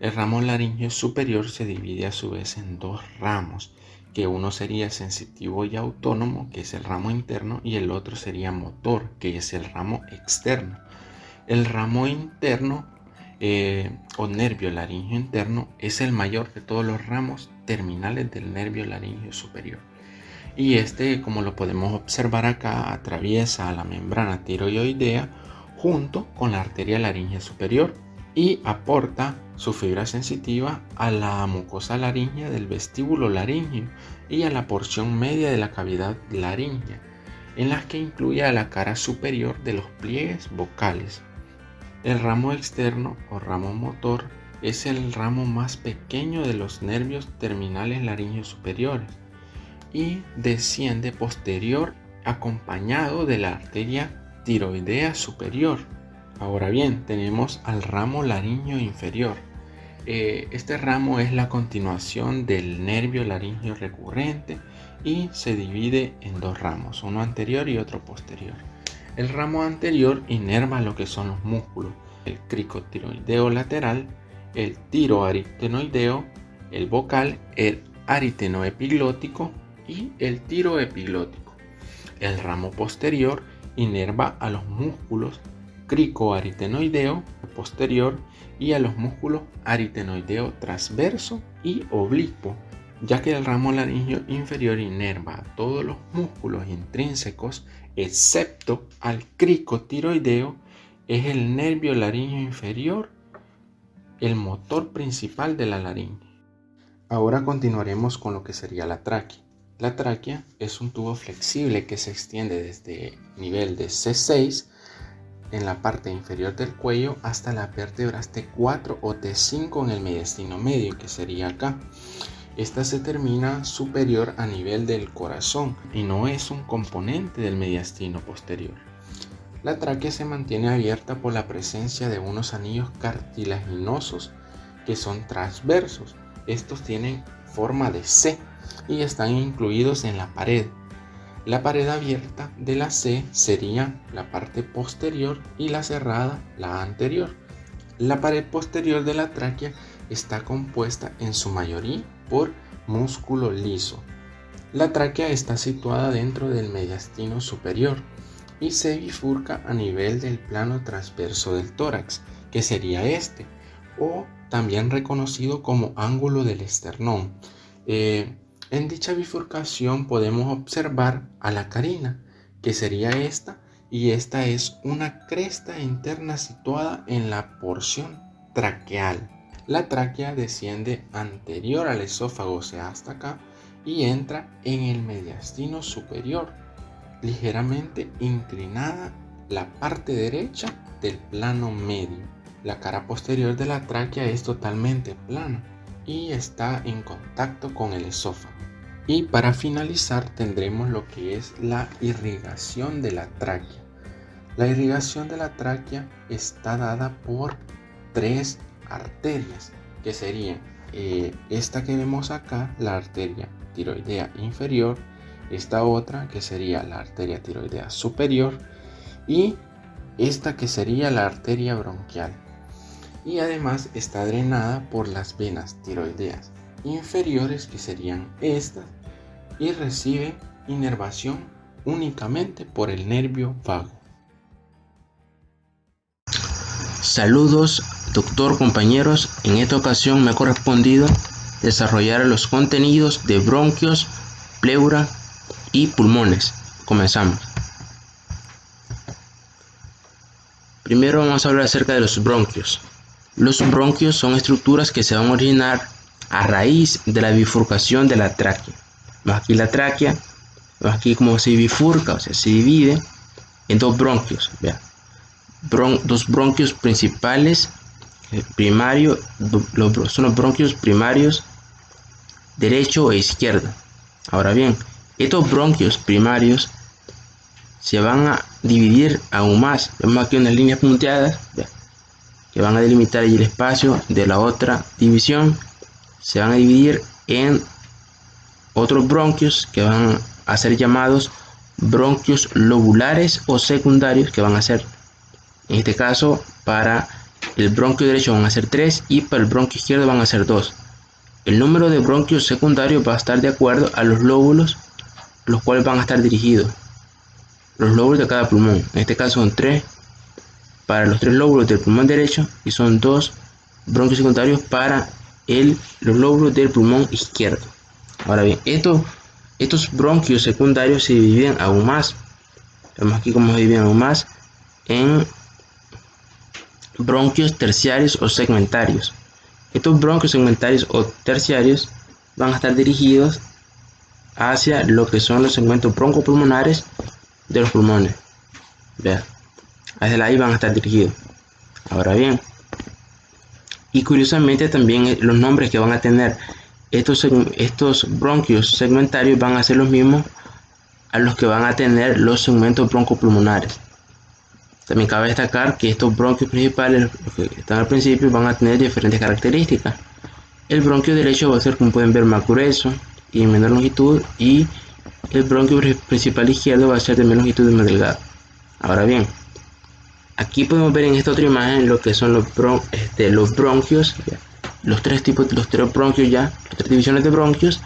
El ramo laríngeo superior se divide a su vez en dos ramos, que uno sería sensitivo y autónomo, que es el ramo interno, y el otro sería motor, que es el ramo externo. El ramo interno o nervio laríngeo interno es el mayor de todos los ramos terminales del nervio laríngeo superior. Y este, como lo podemos observar acá, atraviesa la membrana tiroidea junto con la arteria laríngea superior y aporta su fibra sensitiva a la mucosa laríngea del vestíbulo laríngeo y a la porción media de la cavidad laríngea, en las que incluye a la cara superior de los pliegues vocales. El ramo externo o ramo motor es el ramo más pequeño de los nervios terminales laringeos superiores y desciende posterior acompañado de la arteria tiroidea superior. Ahora bien, tenemos al ramo laríngeo inferior. Este ramo es la continuación del nervio laríngeo recurrente y se divide en dos ramos, uno anterior y otro posterior. El ramo anterior inerva lo que son los músculos, el cricotiroideo lateral, el tiroaritenoideo, el vocal, el aritenoepiglótico y el tiroepiglótico. El ramo posterior inerva a los músculos cricoaritenoideo posterior y a los músculos aritenoideo transverso y oblicuo, ya que el ramo laríngeo inferior inerva a todos los músculos intrínsecos excepto al cricotiroideo. Es el nervio laríngeo inferior, el motor principal de la laringe. Ahora continuaremos con lo que sería la tráquea. La tráquea es un tubo flexible que se extiende desde el nivel de C6 en la parte inferior del cuello hasta las vértebras T4 o T5 en el mediastino medio, que sería acá. Esta se termina superior a nivel del corazón y no es un componente del mediastino posterior. La tráquea se mantiene abierta por la presencia de unos anillos cartilaginosos que son transversos. Estos tienen forma de C y están incluidos en la pared. La pared abierta de la C sería la parte posterior y la cerrada la anterior. La pared posterior de la tráquea está compuesta en su mayoría por músculo liso. La tráquea está situada dentro del mediastino superior y se bifurca a nivel del plano transverso del tórax, que sería este, o también reconocido como ángulo del esternón. En dicha bifurcación podemos observar a la carina, que sería esta, y esta es una cresta interna situada en la porción traqueal. La tráquea desciende anterior al esófago, o sea, hasta acá, y entra en el mediastino superior, ligeramente inclinada la parte derecha del plano medio. La cara posterior de la tráquea es totalmente plana y está en contacto con el esófago. Y para finalizar tendremos lo que es la irrigación de la tráquea. La irrigación de la tráquea está dada por tres arterias, que serían esta que vemos acá, la arteria tiroidea inferior, esta otra que sería la arteria tiroidea superior y esta que sería la arteria bronquial. y además está drenada por las venas tiroideas inferiores, que serían estas, y recibe inervación únicamente por el nervio vago. Saludos, doctor, compañeros. En esta ocasión me ha correspondido desarrollar los contenidos de bronquios, pleura y pulmones. Comenzamos. Primero vamos a hablar acerca de los bronquios. Los bronquios son estructuras que se van a originar a raíz de la bifurcación de la tráquea. Aquí la tráquea, aquí como se bifurca, o sea, se divide en dos bronquios. Vean. Dos bronquios principales, primario, son los bronquios primarios derecho e izquierdo. Ahora bien, estos bronquios primarios se van a dividir aún más. Vemos aquí unas líneas punteadas que van a delimitar el espacio de la otra división. Se van a dividir en otros bronquios que van a ser llamados bronquios lobulares o secundarios, que van a ser, en este caso, para el bronquio derecho van a ser 3 y para el bronquio izquierdo van a ser 2. El número de bronquios secundarios va a estar de acuerdo a los lóbulos, los cuales van a estar dirigidos. Los lóbulos de cada pulmón, en este caso son 3 para los 3 lóbulos del pulmón derecho y son 2 bronquios secundarios para los lóbulos del pulmón izquierdo. Ahora bien, estos bronquios secundarios se dividen aún más. Vemos aquí cómo se dividen aún más en bronquios terciarios o segmentarios. Estos bronquios segmentarios o terciarios van a estar dirigidos hacia lo que son los segmentos broncopulmonares de los pulmones. Vean, hacia ahí van a estar dirigidos. Ahora bien, y curiosamente también los nombres que van a tener estos bronquios segmentarios van a ser los mismos a los que van a tener los segmentos broncopulmonares. También cabe destacar que estos bronquios principales, los que están al principio, van a tener diferentes características. El bronquio derecho va a ser, como pueden ver, más grueso y de menor longitud, y el bronquio principal izquierdo va a ser de menor longitud y más delgado. Ahora bien, aquí podemos ver en esta otra imagen lo que son los bronquios, los tres bronquios, las 3 divisiones de bronquios,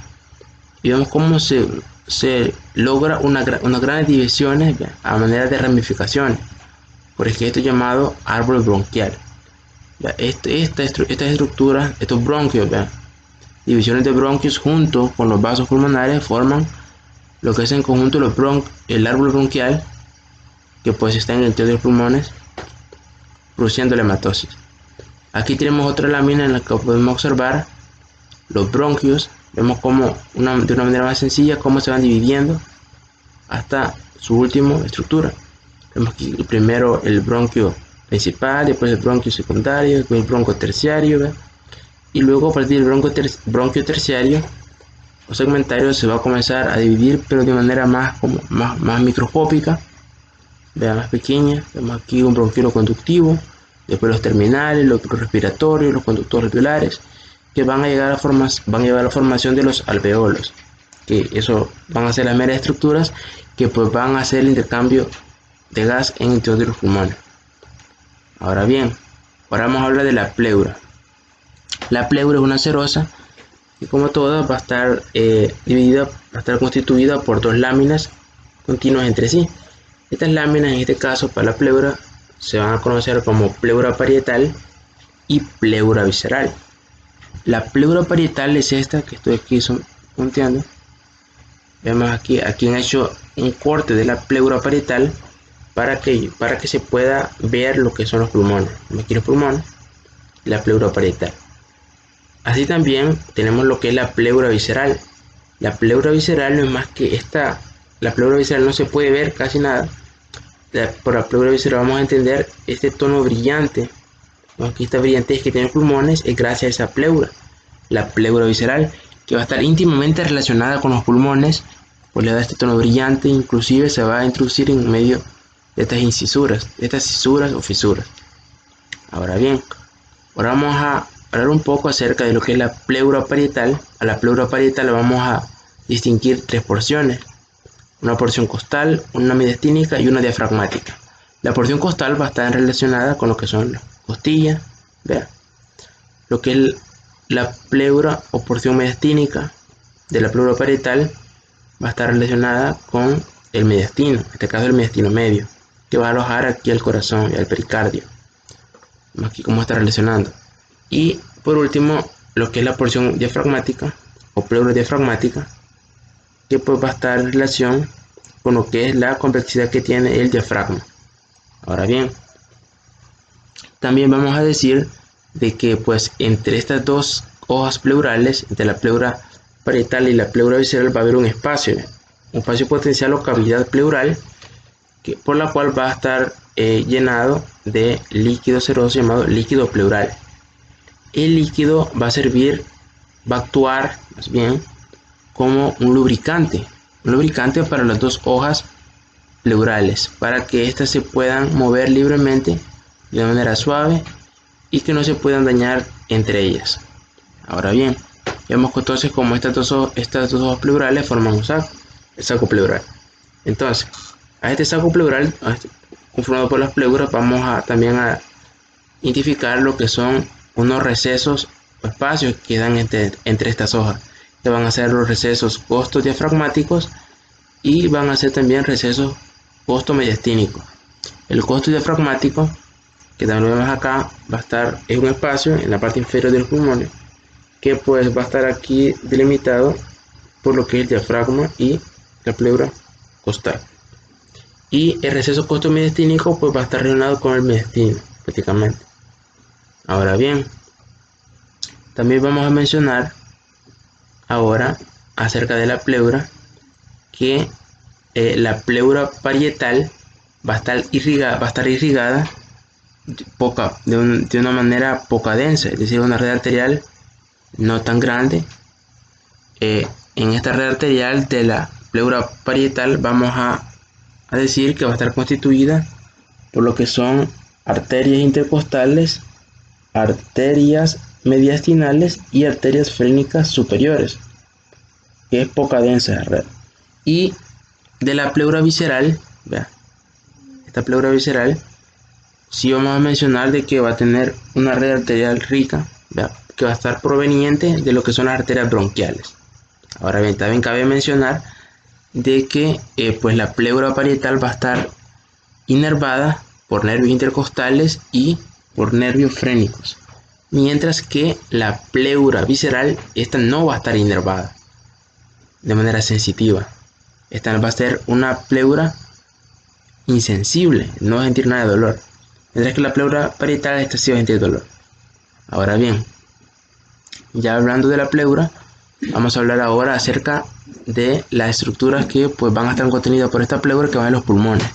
y vemos cómo se logra unas grandes divisiones a manera de ramificaciones. Por esto llamado árbol bronquial. Esta estructura, estos bronquios, divisiones de bronquios junto con los vasos pulmonares forman lo que es en conjunto el árbol bronquial, que pues está en el interior de los pulmones produciendo la hematosis. Aquí tenemos otra lámina en la que podemos observar los bronquios. Vemos cómo de una manera más sencilla cómo se van dividiendo hasta su última estructura. Vemos aquí primero el bronquio principal, después el bronquio secundario, después el bronquio terciario, y luego a partir del bronquio terciario o segmentario se va a comenzar a dividir, pero de manera más microscópica, más pequeña. Vemos aquí un bronquio conductivo, después los terminales, los respiratorios, los conductores alveolares, que van a llevar a la formación de los alveolos, que eso van a ser las meras estructuras que pues van a hacer el intercambio de gas en el interior de los pulmones. Ahora bien, ahora vamos a hablar de la pleura. La pleura es una serosa y, como toda, va a estar constituida por 2 láminas continuas entre sí. Estas láminas, en este caso para la pleura, se van a conocer como pleura parietal y pleura visceral. La pleura parietal es esta que estoy aquí punteando. Vemos aquí han hecho un corte de la pleura parietal para que se pueda ver lo que son los pulmones. Aquí los pulmones y la pleura parietal. Así también tenemos lo que es la pleura visceral. La pleura visceral no es más que esta. La pleura visceral no se puede ver casi nada. Por la pleura visceral vamos a entender este tono brillante. Aquí esta brillantez que tiene los pulmones es gracias a esa pleura. La pleura visceral, que va a estar íntimamente relacionada con los pulmones, pues le da este tono brillante, inclusive se va a introducir en medio de estas cisuras o fisuras. Ahora bien, ahora vamos a hablar un poco acerca de lo que es la pleura parietal. A la pleura parietal la vamos a distinguir 3 porciones: una porción costal, una mediastínica y una diafragmática. La porción costal va a estar relacionada con lo que son las costillas, Vea, lo que es la pleura o porción mediastínica de la pleura parietal va a estar relacionada con el mediastino, en este caso el mediastino medio, que va a alojar aquí al corazón y al pericardio. Aquí cómo está relacionando. Y por último, lo que es la porción diafragmática o pleura diafragmática, que pues va a estar en relación con lo que es la convexidad que tiene el diafragma. Ahora bien, también vamos a decir de que pues entre estas dos hojas pleurales, entre la pleura parietal y la pleura visceral, va a haber un espacio potencial o cavidad pleural, por la cual va a estar llenado de líquido seroso llamado líquido pleural. El líquido va a actuar más bien como un lubricante para las dos hojas pleurales, para que éstas se puedan mover libremente de manera suave y que no se puedan dañar entre ellas. Ahora bien, vemos que entonces como estas dos hojas pleurales forman un saco, el saco pleural. Entonces, a este saco pleural, conformado por las pleuras, vamos también a identificar lo que son unos recesos o espacios que dan entre estas hojas, que van a ser los recesos costodiafragmáticos y van a ser también recesos costomediastínicos. El costodiafragmático, que también lo vemos acá, es un espacio en la parte inferior de los pulmones, que pues va a estar aquí delimitado por lo que es el diafragma y la pleura costal. Y el receso costomediastínico pues va a estar relacionado con el mediastino prácticamente. Ahora bien, también vamos a mencionar ahora acerca de la pleura, que la pleura parietal va a estar irrigada de una manera poca densa, es decir, una red arterial no tan grande. En esta red arterial de la pleura parietal vamos a decir que va a estar constituida por lo que son arterias intercostales, arterias mediastinales y arterias frénicas superiores, que es poca densa la red. Y de la pleura visceral, vea, esta pleura visceral sí vamos a mencionar de que va a tener una red arterial rica, vea, que va a estar proveniente de lo que son las arterias bronquiales. Ahora bien, también cabe mencionar de que pues la pleura parietal va a estar inervada por nervios intercostales y por nervios frénicos, mientras que la pleura visceral, esta no va a estar inervada de manera sensitiva. Esta va a ser una pleura insensible, no va a sentir nada de dolor, mientras que la pleura parietal, esta sí va a sentir dolor. Ahora bien, ya hablando de la pleura, vamos a hablar ahora acerca de las estructuras que pues van a estar contenidas por esta pleura, que van en los pulmones.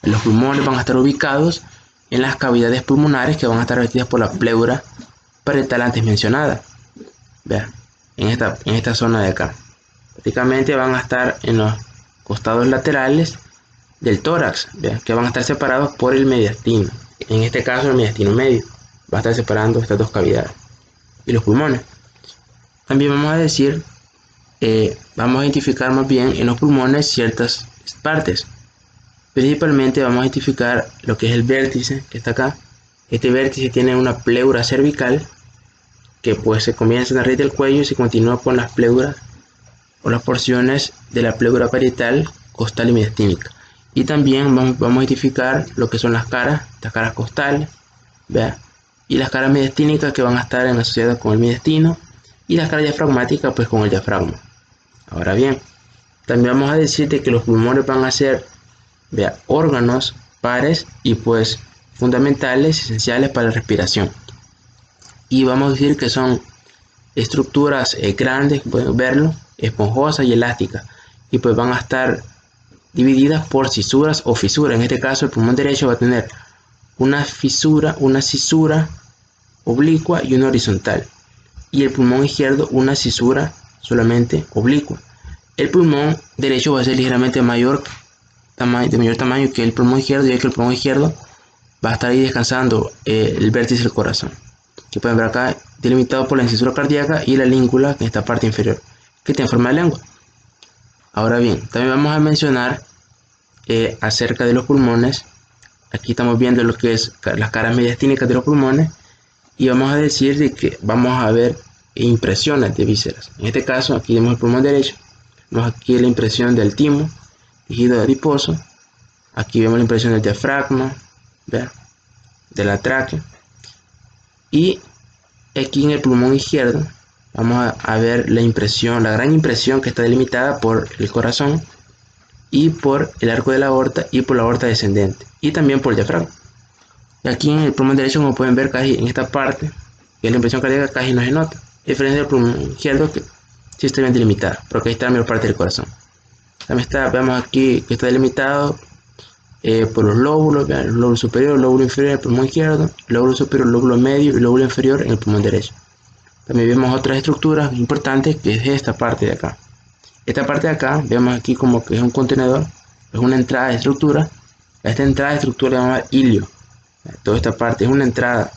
En los pulmones van a estar ubicados en las cavidades pulmonares que van a estar revestidas por la pleura parietal antes mencionada. Vean, en esta zona de acá. Prácticamente van a estar en los costados laterales del tórax, vean, que van a estar separados por el mediastino. En este caso el mediastino medio va a estar separando estas dos cavidades. Y los pulmones. También vamos a decir, vamos a identificar más bien en los pulmones ciertas partes. Principalmente vamos a identificar lo que es el vértice que está acá. Este vértice tiene una pleura cervical que pues se comienza en la raíz del cuello y se continúa con las pleuras o las porciones de la pleura parietal, costal y mediastínica. Y también vamos a identificar lo que son las caras costales, ¿vea? Y las caras mediastínicas, que van a estar asociadas con el mediastino, y las caras diafragmáticas pues con el diafragma. Ahora bien, también vamos a decirte que los pulmones van a ser, vea, órganos pares y pues fundamentales, esenciales para la respiración. Y vamos a decir que son estructuras grandes, pueden verlo, esponjosas y elásticas, y pues van a estar divididas por cisuras o fisuras. En este caso el pulmón derecho va a tener una fisura, una cisura oblicua y una horizontal, y el pulmón izquierdo una cisura solamente oblicua. El pulmón derecho va a ser ligeramente de mayor tamaño que el pulmón izquierdo, ya que el pulmón izquierdo va a estar ahí descansando el vértice del corazón, que pueden ver acá delimitado por la incisura cardíaca y la língula en esta parte inferior, que tiene forma de lengua. Ahora bien, también vamos a mencionar acerca de los pulmones. Aquí estamos viendo lo que es las caras mediastínicas de los pulmones, y vamos a decir de que vamos a ver impresiones de vísceras. En este caso, aquí vemos el pulmón derecho, vemos aquí la impresión del timo, tejido adiposo, aquí vemos la impresión del diafragma, ¿ve? De la tráquea, y aquí en el pulmón izquierdo vamos a ver la impresión, la gran impresión que está delimitada por el corazón y por el arco de la aorta y por la aorta descendente y también por el diafragma. Y aquí en el pulmón derecho, como pueden ver, casi en esta parte, que es la impresión cardíaca, casi no se nota, a diferencia del pulmón izquierdo, que sí está bien delimitada, porque ahí está la mayor parte del corazón. También vemos aquí que está delimitado por los lóbulos, vean, el lóbulo superior, el lóbulo inferior en el pulmón izquierdo, el lóbulo superior, el lóbulo medio y el lóbulo inferior en el pulmón derecho. También vemos otras estructuras importantes, que es esta parte de acá. Esta parte de acá, vemos aquí como que es un contenedor, es una entrada de estructura. A esta entrada de estructura le llamamos ilio. Toda esta parte es una entrada.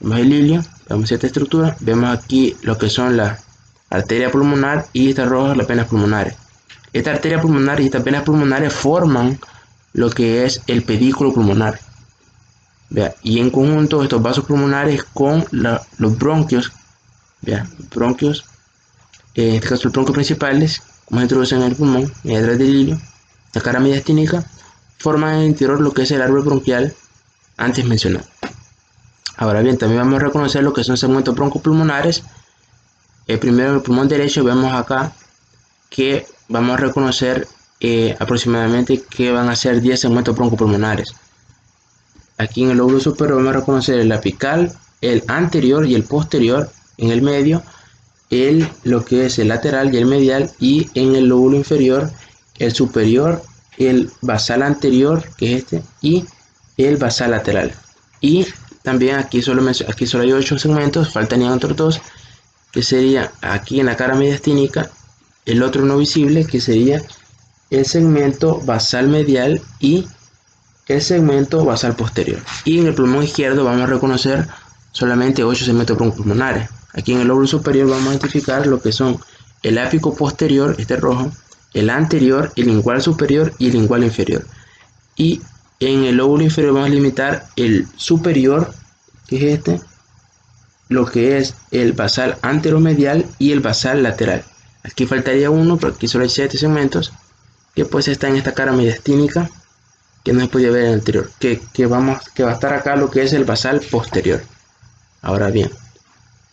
Vemos el ilio, vemos esta estructura, vemos aquí lo que son la arteria pulmonar y estas rojas las venas pulmonares. Esta arteria pulmonar y estas venas pulmonares forman lo que es el pedículo pulmonar. Vea, y en conjunto estos vasos pulmonares con los bronquios, vea, bronquios, en este caso los bronquios principales, como se introducen en el pulmón, y detrás del ilio, la cara mediastínica, forman en el interior lo que es el árbol bronquial antes mencionado. Ahora bien, también vamos a reconocer lo que son segmentos broncopulmonares. Primero en el pulmón derecho vemos acá que vamos a reconocer aproximadamente que van a ser 10 segmentos broncopulmonares. Aquí en el lóbulo superior vamos a reconocer el apical, el anterior y el posterior. En el medio lo que es el lateral y el medial, y en el lóbulo inferior el superior, el basal anterior, que es este, y el basal lateral. Y también aquí solo hay 8 segmentos, faltarían otros 2, que sería aquí en la cara mediastínica el otro no visible, que sería el segmento basal medial y el segmento basal posterior. Y en el pulmón izquierdo vamos a reconocer solamente 8 segmentos broncopulmonares. Aquí en el lóbulo superior vamos a identificar lo que son el ápico posterior, este rojo, el anterior, el lingual superior y el lingual inferior. Y en el lóbulo inferior vamos a limitar el superior, que es este, lo que es el basal anteromedial y el basal lateral. Aquí faltaría uno, pero aquí solo hay 7 segmentos, que pues está en esta cara mediastínica, que no se podía ver en el anterior, que va a estar acá lo que es el basal posterior. Ahora bien,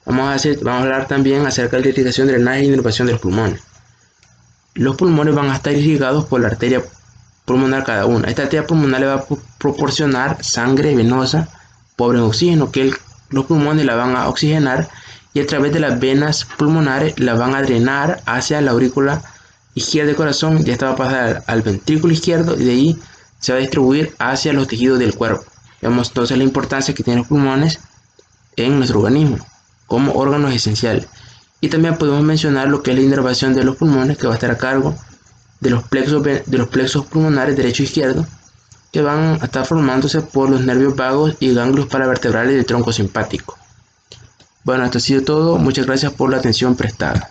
vamos a hablar también acerca de la irrigación, drenaje y inervación de los pulmones. Los pulmones van a estar irrigados por la arteria pulmonar cada una. Esta arteria pulmonar le va a proporcionar sangre venosa pobre en oxígeno, que los pulmones la van a oxigenar, y a través de las venas pulmonares la van a drenar hacia la aurícula izquierda del corazón, y esta va a pasar al ventrículo izquierdo, y de ahí se va a distribuir hacia los tejidos del cuerpo. Vemos entonces la importancia que tienen los pulmones en nuestro organismo como órganos esenciales. Y también podemos mencionar lo que es la inervación de los pulmones, que va a estar a cargo de los plexos pulmonares derecho e izquierdo, que van a estar formándose por los nervios vagos y ganglios paravertebrales del tronco simpático. Bueno, esto ha sido todo. Muchas gracias por la atención prestada.